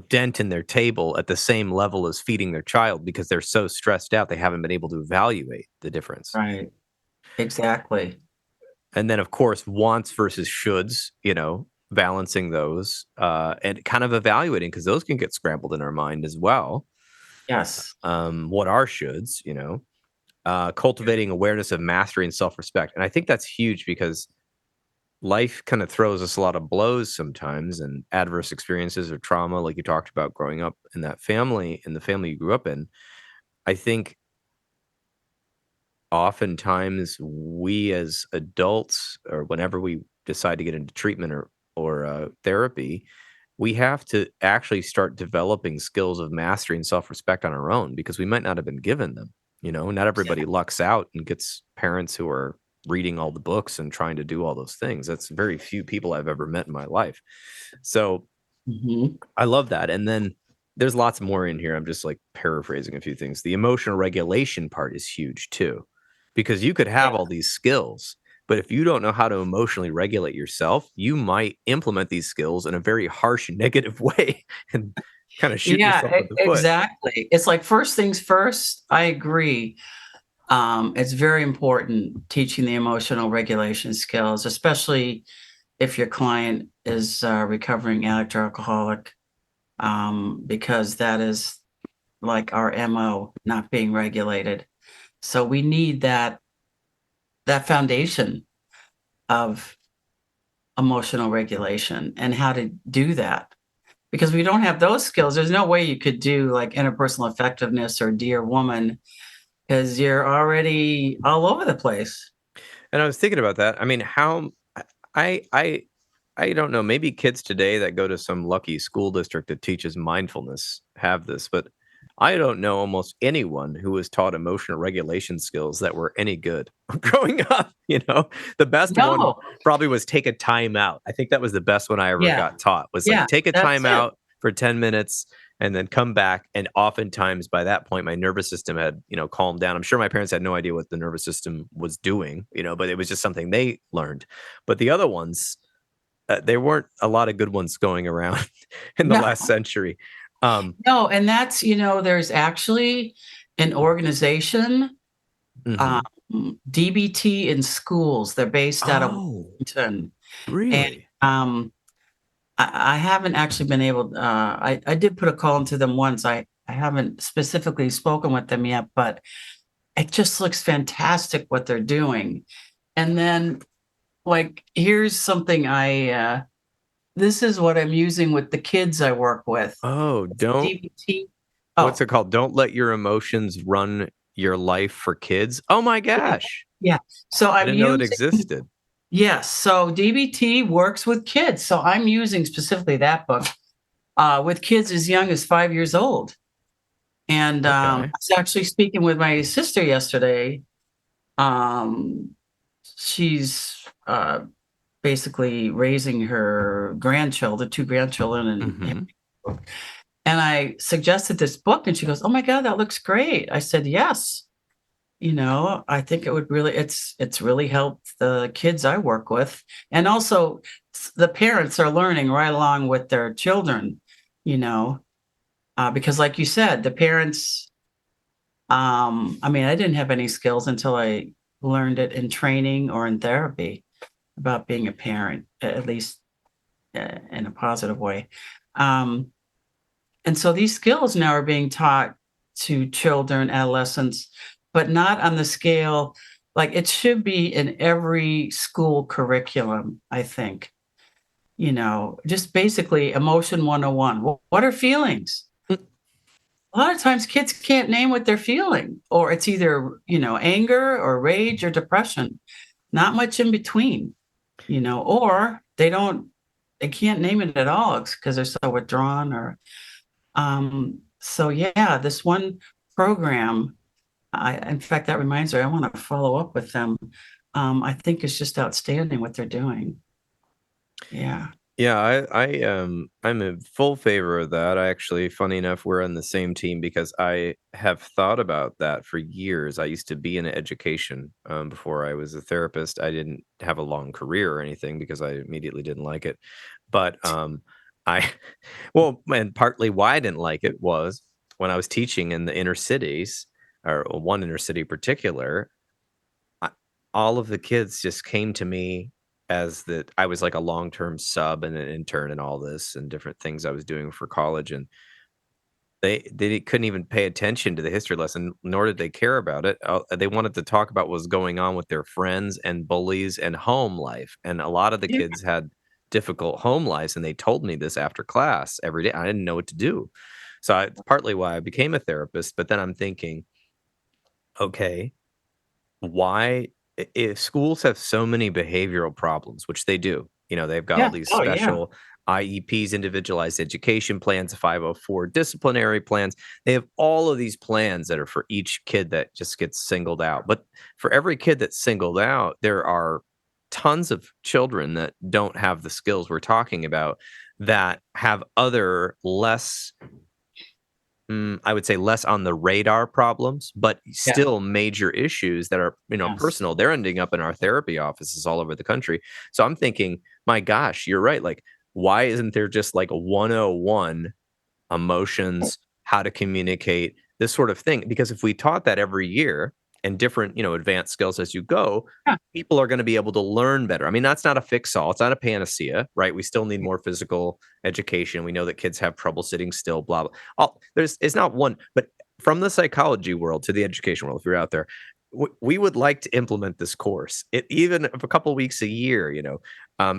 dent in their table at the same level as feeding their child because they're so stressed out they haven't been able to evaluate the difference. Right. Exactly. And then of course wants versus shoulds, balancing those and kind of evaluating because those can get scrambled in our mind as well. Yes. What are shoulds, cultivating awareness of mastery and self-respect. And I think that's huge because life kind of throws us a lot of blows sometimes and adverse experiences or trauma, like you talked about growing up in that family, in the family you grew up in. I think oftentimes we as adults, or whenever we decide to get into treatment or therapy, we have to actually start developing skills of mastery and self-respect on our own because we might not have been given them. Not everybody lucks out and gets parents who are reading all the books and trying to do all those things. That's very few people I've ever met in my life. So Mhm. I love that. And then there's lots more in here. I'm just like paraphrasing a few things. The emotional regulation part is huge too, because you could Yeah. have all these skills, but if you don't know how to emotionally regulate yourself, you might implement these skills in a very harsh, negative way and kind of shoot Yeah, yourself in the foot. exactly. It's like first things first. I agree. It's very important teaching the emotional regulation skills, especially if your client is recovering addict or alcoholic, because that is like our MO, not being regulated. So we need that foundation of emotional regulation and how to do that. Because we don't have those skills, there's no way you could do like interpersonal effectiveness or Dear Woman because you're already all over the place. And I was thinking about that. I mean, how I I I don't know, maybe kids today that go to some lucky school district that teaches mindfulness have this, but I don't know almost anyone who was taught emotional regulation skills that were any good growing up, you know? The best one No, probably was take a time out. I think that was the best one I ever yeah, got taught was like yeah, take a that's time it. out for 10 minutes and then come back. And oftentimes by that point, my nervous system had, calmed down. I'm sure my parents had no idea what the nervous system was doing, but it was just something they learned. But the other ones, there weren't a lot of good ones going around in the No, last century. Um, no, and that's, there's actually an organization, um, mhm. DBT in schools. They're based out of Oh, Washington. And really? I haven't actually been able, I did put a call into them once. I haven't specifically spoken with them yet, but it just looks fantastic what they're doing. And then, like, here's something this is what I'm using with the kids I work with. Oh, It's don't DBT. what's Oh, it called? Don't let your emotions run your life for kids. Oh my yeah. gosh. Yeah. So I I'm didn't know it using, existed. yes. So DBT works with kids. So I'm using specifically that book with kids as young as 5 years old. And I Okay. was actually speaking with my sister yesterday. Um, she's basically raising her grandchildren, two grandchildren, Mhm. and I suggested this book, and she goes, "Oh my God, that looks great." I said, "Yes." I think it would really, it's really helped the kids I work with, and also the parents are learning right along with their children. You know, because like you said, the parents. I mean, I didn't have any skills until I learned it in training or in therapy about being a parent, at least in a positive way. Um, and so these skills now are being taught to children, adolescents, but not on the scale like it should be in every school curriculum, I think. Just basically emotion 101. What are feelings? A lot of times kids can't name what they're feeling, or it's either, anger or rage or depression, not much in between, or they can't name it at all because they're so withdrawn or, so yeah, this one program, in fact, that reminds me, I want to follow up with them. I think it's just outstanding what they're doing. Yeah. Yeah, I'm in full favor of that. I actually, funny enough, we're on the same team because I have thought about that for years. I used to be in education before I was a therapist. I didn't have a long career or anything because I immediately didn't like it. But I, well, and partly why I didn't like it was when I was teaching in the inner cities, or one inner city in particular. I all of the kids just came to me as that I was like a long-term sub and an intern and all this and different things I was doing for college, and they couldn't even pay attention to the history lesson, nor did they care about it. They wanted to talk about what was going on with their friends and bullies and home life, and a lot of the Yeah. kids had difficult home lives, and they told me this after class every day. I didn't know what to do. So it's partly why I became a therapist, but then I'm thinking, okay, why if schools have so many behavioral problems, which they do, they've got all Yeah. these Oh, yeah. special IEPs, individualized education plans, 504 disciplinary plans. They have all of these plans that are for each kid that just gets singled out. But for every kid that's singled out, there are tons of children that don't have the skills we're talking about. that have other less, I would say less on the radar problems, but Yeah. still major issues that are, Yes. personal. They're ending up in our therapy offices all over the country. So I'm thinking, my gosh, you're right. Like, why isn't there just like a 101 emotions, how to communicate, this sort of thing? Because if we taught that every year and different, advanced skills as you go, Yeah. people are going to be able to learn better. I mean, that's not a fix all. It's not a panacea, right? We still need more physical education. We know that kids have trouble sitting still, blah, blah. It's not one, but from the psychology world to the education world, if you're out there, we would like to implement this course, even a couple weeks a year,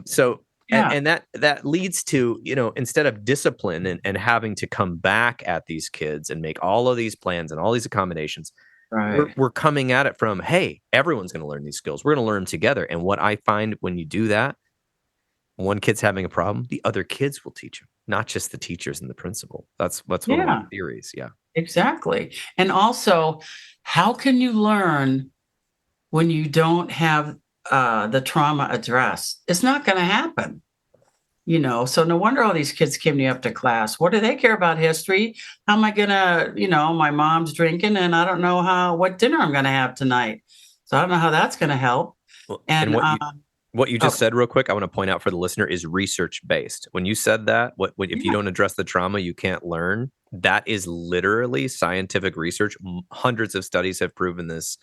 so Yeah. and that leads to, instead of discipline and having to come back at these kids and make all of these plans and all these accommodations, we're Right. we're coming at it from, hey, everyone's going to learn these skills. We're going to learn them together. And what I find when you do that, one kid's having a problem, the other kids will teach them, not just the teachers and the principal. That's one of my Yeah, theories. Yeah. exactly. And also, how can you learn when you don't have the trauma addressed? It's not going to happen. So no wonder all these kids came to you after class. What do they care about history? How am I gonna, my mom's drinking and I don't know what dinner I'm gonna have tonight. So I don't know how that's gonna help. Well, and And what you just oh said real quick, I want to point out for the listener, is research based. When you said that, what if you yeah, don't address the trauma, you can't learn. That is literally scientific research. Hundreds of studies have proven this,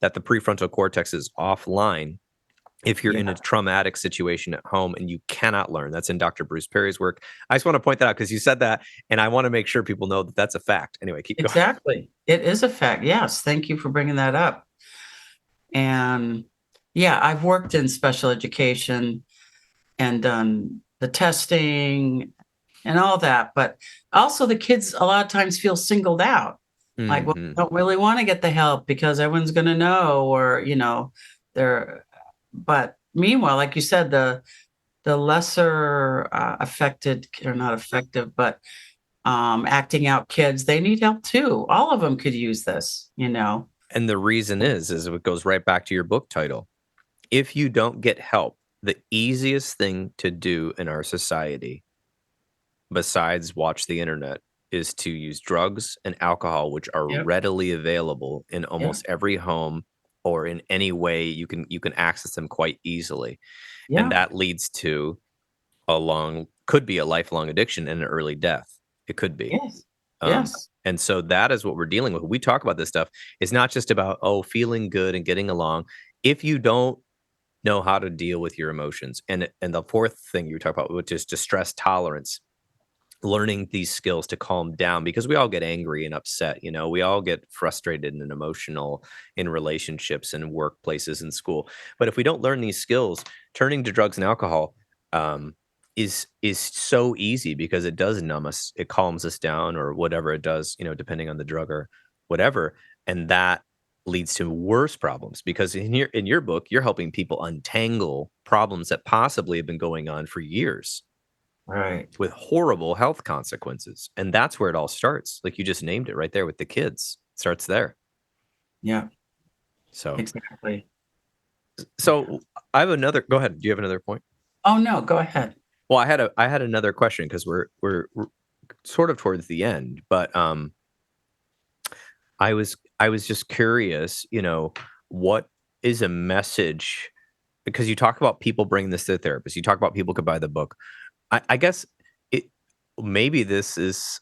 that the prefrontal cortex is offline if you're in yeah, a traumatic situation at home and you cannot learn. That's in Dr. Bruce Perry's work. I just want to point that out because you said that, and I want to make sure people know that that's a fact. Anyway, keep going. exactly. It is a fact. Yes, thank you for bringing that up. And yeah, I've worked in special education and done the testing and all that. But also, the kids a lot of times feel singled out. Like, well, Hmm. I don't really want to get the help because everyone's going to know, or they're. But meanwhile, like you said, the lesser affected or not effective, but acting out kids, they need help too. All of them could use this. And the reason is it goes right back to your book title. If you don't get help, the easiest thing to do in our society, besides watch the internet, is to use drugs and alcohol, which are Yep. readily available in Yeah. almost every home, or in any way you can access them quite easily. And Yeah. that leads to could be a lifelong addiction and an early death. It could be. Yes. Um, Yes. and so that is what we're dealing with. We talk about this stuff. It's not just about, feeling good and getting along. If you don't know how to deal with your emotions, and the fourth thing you talk about, which is distress tolerance, learning these skills to calm down, because we all get angry and upset. We all get frustrated and emotional in relationships and workplaces and school. But if we don't learn these skills, turning to drugs and alcohol, is so easy, because it does numb us, it calms us down, or whatever it does, depending on the drug or whatever. And that leads to worse problems, because in your book, you're helping people untangle problems that possibly have been going on for years, Right. with horrible health consequences. And that's where it all starts. Like you just named it right there with the kids. It starts there. Yeah. So, Exactly. so I have another. Go ahead. Do you have another point? Oh no, go ahead. Well, I had another question, because we're sort of towards the end, but I was just curious. What is a message? Because you talk about people bringing this to the therapist. You talk about people could buy the book. I guess it maybe this is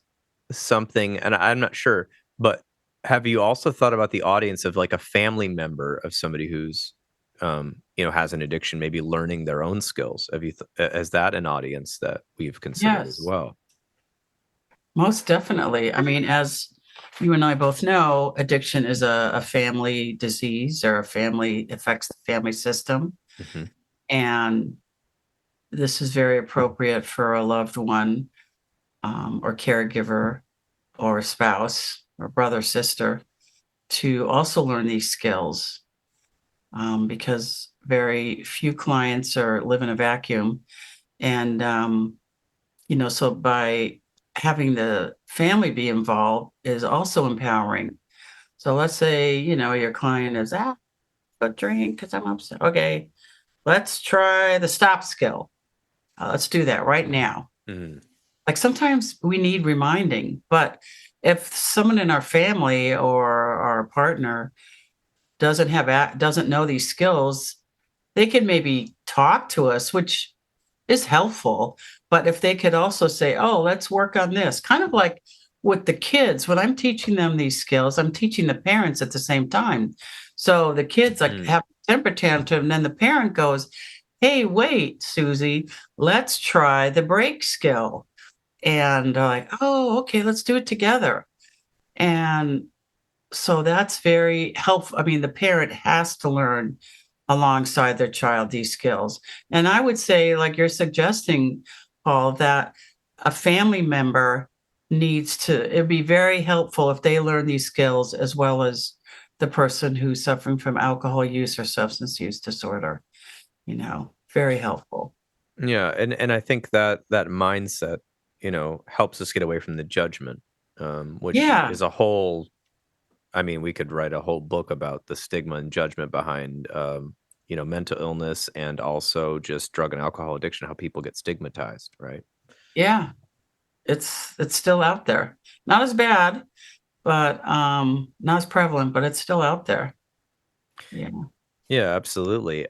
something, and I'm not sure, but have you also thought about the audience of like a family member of somebody who's has an addiction, maybe learning their own skills? Have you is that an audience that we've considered as Yes. well? Most definitely. I mean, as you and I both know, addiction is a family disease, or affects the family system. Hmm. And this is very appropriate for a loved one, or caregiver, or spouse, or brother, sister, to also learn these skills, because very few clients live in a vacuum. And so by having the family be involved is also empowering. So let's say, your client is, a drink because I'm upset. Okay, let's try the stop skill. Let's do that right now. Mm. Like sometimes we need reminding, but if someone in our family or our partner doesn't know these skills, they can maybe talk to us, which is helpful. But if they could also say, "Oh, let's work on this," kind of like with the kids, when I'm teaching them these skills, I'm teaching the parents at the same time. So the kids like Mm. have a temper tantrum, and then the parent goes, "Hey, wait, Susie, let's try the break skill." And they're like, "Oh, okay, let's do it together." And so that's very helpful. I mean, the parent has to learn alongside their child these skills. And I would say, like you're suggesting, Paul, that a family member needs to, it'd be very helpful if they learn these skills as well as the person who's suffering from alcohol use or substance use disorder. Very helpful. Yeah, and I think that that mindset, helps us get away from the judgment, which Yeah. is a whole. I mean, we could write a whole book about the stigma and judgment behind, mental illness and also just drug and alcohol addiction, how people get stigmatized, right? Yeah. It's still out there. Not as bad, but not as prevalent, but it's still out there. Yeah. Yeah, absolutely.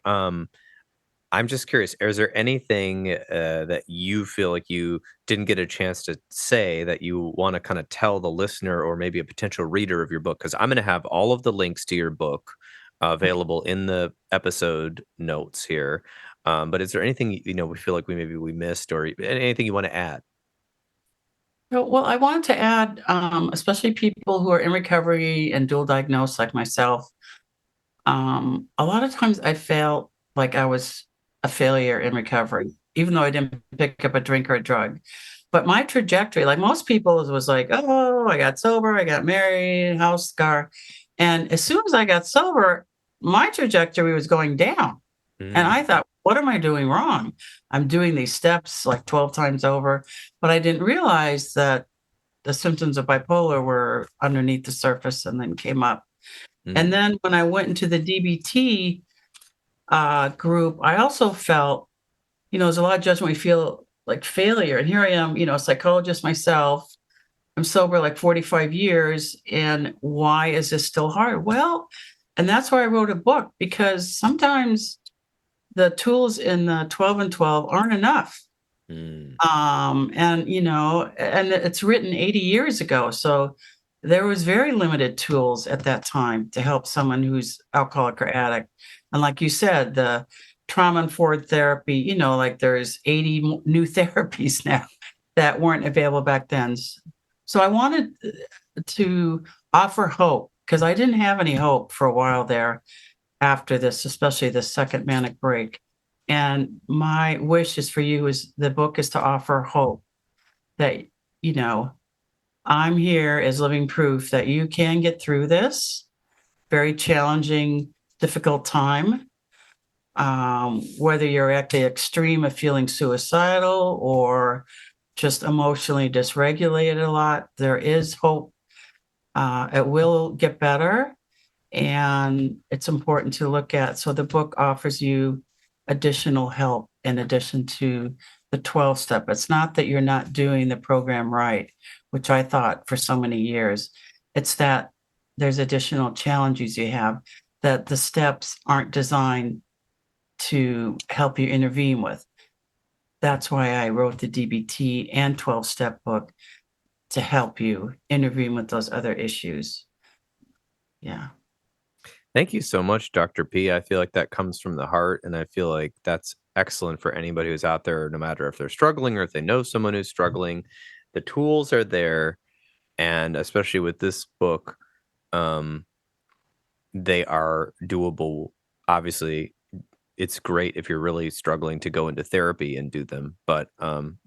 I'm just curious, is there anything that you feel like you didn't get a chance to say that you want to kind of tell the listener or maybe a potential reader of your book? Because I'm going to have all of the links to your book Okay. available in the episode notes here. But is there anything we feel like we missed, or anything you want to add? Well, I wanted to add, especially people who are in recovery and dual diagnosed like myself. A lot of times I felt like I was a failure in recovery, even though I didn't pick up a drink or a drug. But my trajectory, like most people, was like, oh, I got sober, I got married, house, car. And as soon as I got sober, my trajectory was going down. And Mm, I thought, what am I doing wrong? I'm doing these steps like 12 times over, but I didn't realize that the symptoms of bipolar were underneath the surface and then came up. And mm, then when I went into the DBT group, I also felt, there's a lot of judgment. We feel like failure. And here I am, a psychologist myself. I'm sober like 45 years. And why is this still hard? Well, and that's why I wrote a book, because sometimes the tools in the 12 and 12 aren't enough. mm, And it's written 80 years ago. So there was very limited tools at that time to help someone who's alcoholic or addict. And like you said, the trauma informed therapy, like there's 80 new therapies now that weren't available back then. So I wanted to offer hope, because I didn't have any hope for a while there after this, especially the second manic break. And my wish is for you, is the book is to offer hope that, you know, I'm here as living proof that you can get through this very challenging, difficult time. Whether you're at the extreme of feeling suicidal or just emotionally dysregulated a lot, there is hope. It will get better, and it's important to look at. So the book offers you additional help in addition to the 12 step. It's not that you're not doing the program right, which I thought for so many years. It's that there's additional challenges you have that the steps aren't designed to help you intervene with. That's why I wrote the DBT and 12 step book, to help you intervene with those other issues. Yeah. Thank you so much, Dr. P. I feel like that comes from the heart, and I feel like that's excellent for anybody who's out there, no matter if they're struggling or if they know someone who's struggling. The tools are there, and especially with this book, um, they are doable. Obviously, it's great if you're really struggling to go into therapy and do them, but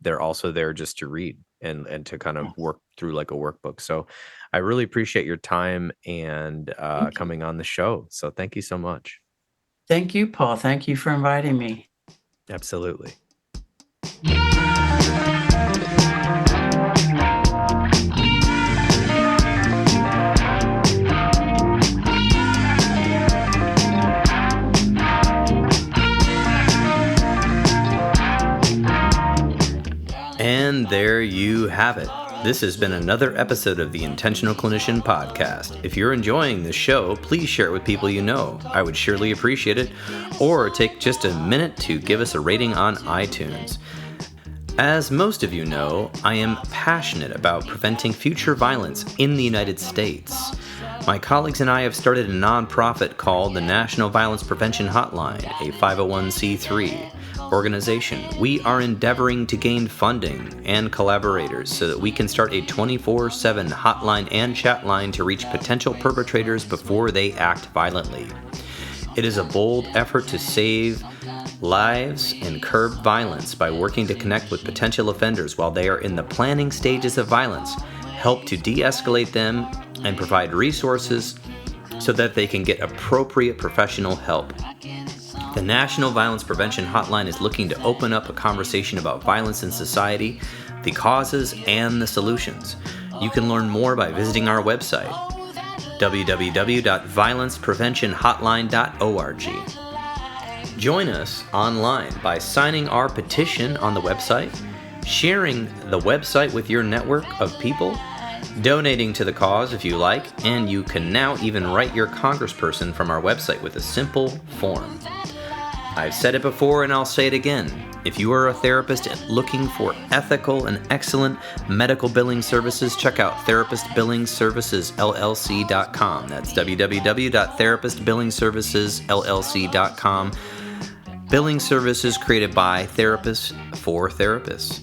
they're also there just to read and to kind of Yes. work through like a workbook. So I really appreciate your time and Thank you. coming on the show. So thank you so much. Thank you, Paul. Thank you for inviting me. Absolutely. And have it. This has been another episode of the Intentional Clinician Podcast. If you're enjoying this show, please share it with people you know. I would surely appreciate it. Or take just a minute to give us a rating on iTunes. As most of you know, I am passionate about preventing future violence in the United States. My colleagues and I have started a nonprofit called the National Violence Prevention Hotline, a 501c3 organization. We are endeavoring to gain funding and collaborators so that we can start a 24/7 hotline and chat line to reach potential perpetrators before they act violently. It is a bold effort to save lives and curb violence by working to connect with potential offenders while they are in the planning stages of violence, help to de-escalate them, and provide resources so that they can get appropriate professional help. The National Violence Prevention Hotline is looking to open up a conversation about violence in society, the causes, and the solutions. You can learn more by visiting our website, www.violencepreventionhotline.org. Join us online by signing our petition on the website, sharing the website with your network of people, donating to the cause if you like, and you can now even write your congressperson from our website with a simple form. I've said it before and I'll say it again. If you are a therapist looking for ethical and excellent medical billing services, check out therapistbillingservicesllc.com. That's www.therapistbillingservicesllc.com. Billing services created by therapists for therapists.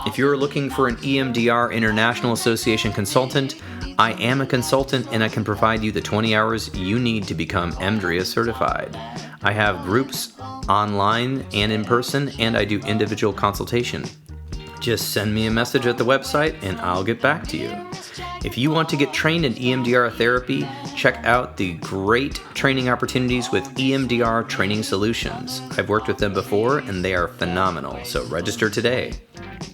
If you're looking for an EMDR International Association consultant, I am a consultant and I can provide you the 20 hours you need to become EMDRIA certified. I have groups online and in person, and I do individual consultation. Just send me a message at the website and I'll get back to you. If you want to get trained in EMDR therapy, check out the great training opportunities with EMDR Training Solutions. I've worked with them before and they are phenomenal, so register today.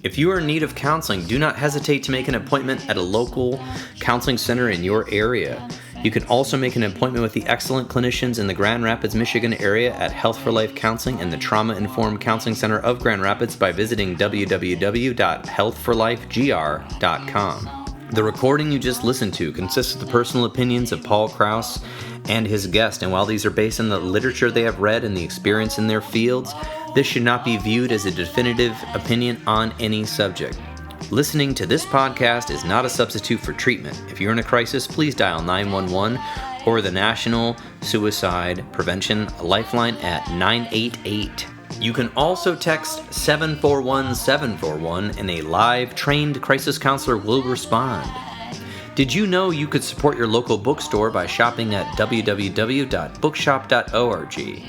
If you are in need of counseling, do not hesitate to make an appointment at a local counseling center in your area. You can also make an appointment with the excellent clinicians in the Grand Rapids, Michigan area at Health for Life Counseling and the Trauma Informed Counseling Center of Grand Rapids by visiting www.healthforlifegr.com. The recording you just listened to consists of the personal opinions of Paul Krauss and his guest, and while these are based on the literature they have read and the experience in their fields, this should not be viewed as a definitive opinion on any subject. Listening to this podcast is not a substitute for treatment. If you're in a crisis, please dial 911 or the National Suicide Prevention Lifeline at 988. You can also text 741-741 and a live trained crisis counselor will respond. Did you know you could support your local bookstore by shopping at www.bookshop.org?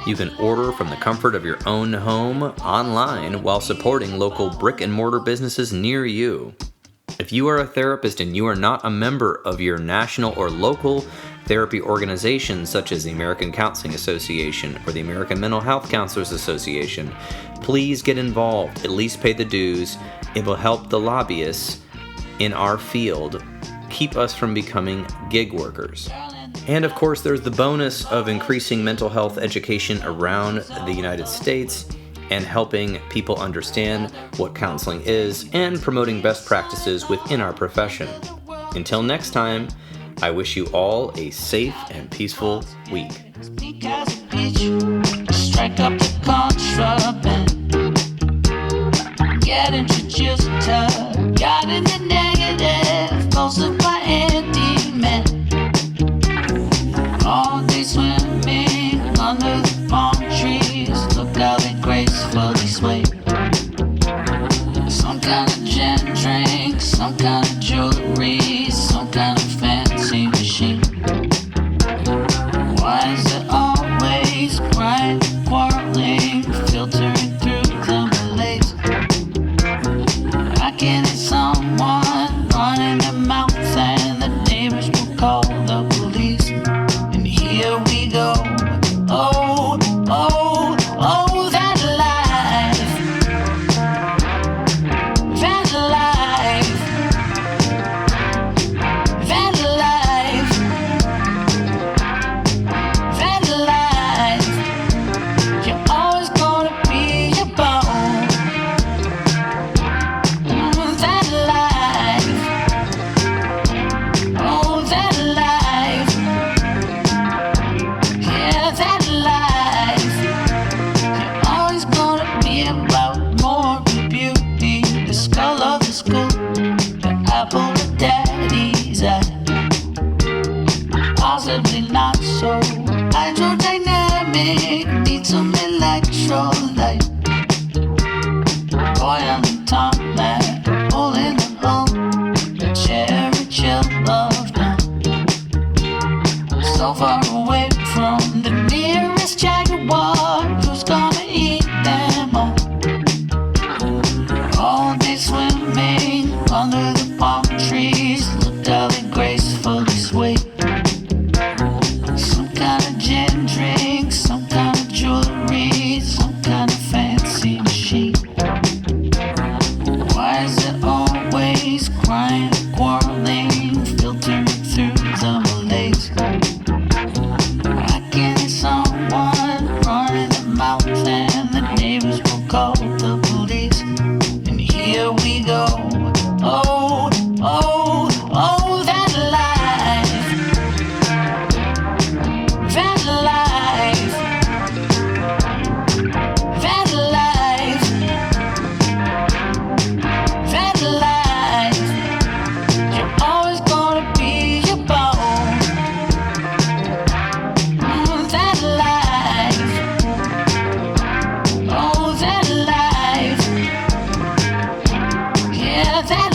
You can order from the comfort of your own home online while supporting local brick and mortar businesses near you. If you are a therapist and you are not a member of your national or local therapy organizations such as the American Counseling Association or the American Mental Health Counselors Association, please get involved. At least pay the dues. It will help the lobbyists in our field keep us from becoming gig workers. And of course, there's the bonus of increasing mental health education around the United States and helping people understand what counseling is and promoting best practices within our profession. Until next time, I wish you all a safe and peaceful week. Strike up the contraband. Get introduced to God in the negative, posted by anti-men. All day swimming under the palm trees. Look how they gracefully sway. Some kind of gin drink, some kind of jewelry, some kind of fancy machine. Why is it always crying, quarreling, filtering through the malaise? I can hear someone running their mouth and the neighbors will call the police. And here we go. Oh, oh, oh, that life. That life. That life. That life. You're always gonna be your bone. That life. apple of daddy's eye. Possibly not so hydrodynamic, need some electrolyte. Boy on the tarmac, pulling the hump, the cherry chill love now. So far away from the nearest jaguar, who's gonna eat them all? All day swimming under the palm trees, looked how they gracefully sway. Some kind of gin drink, some kind of jewelry, some kind of fancy machine. Why is it always crying, quarreling, filtering through the malaise? I can hear someone running their mouth and the neighbors will call the police. And here we go. Oh, oh, oh, that life. That life. That life. That life. You're always gonna be your bone. That life. Oh, that life. Yeah, that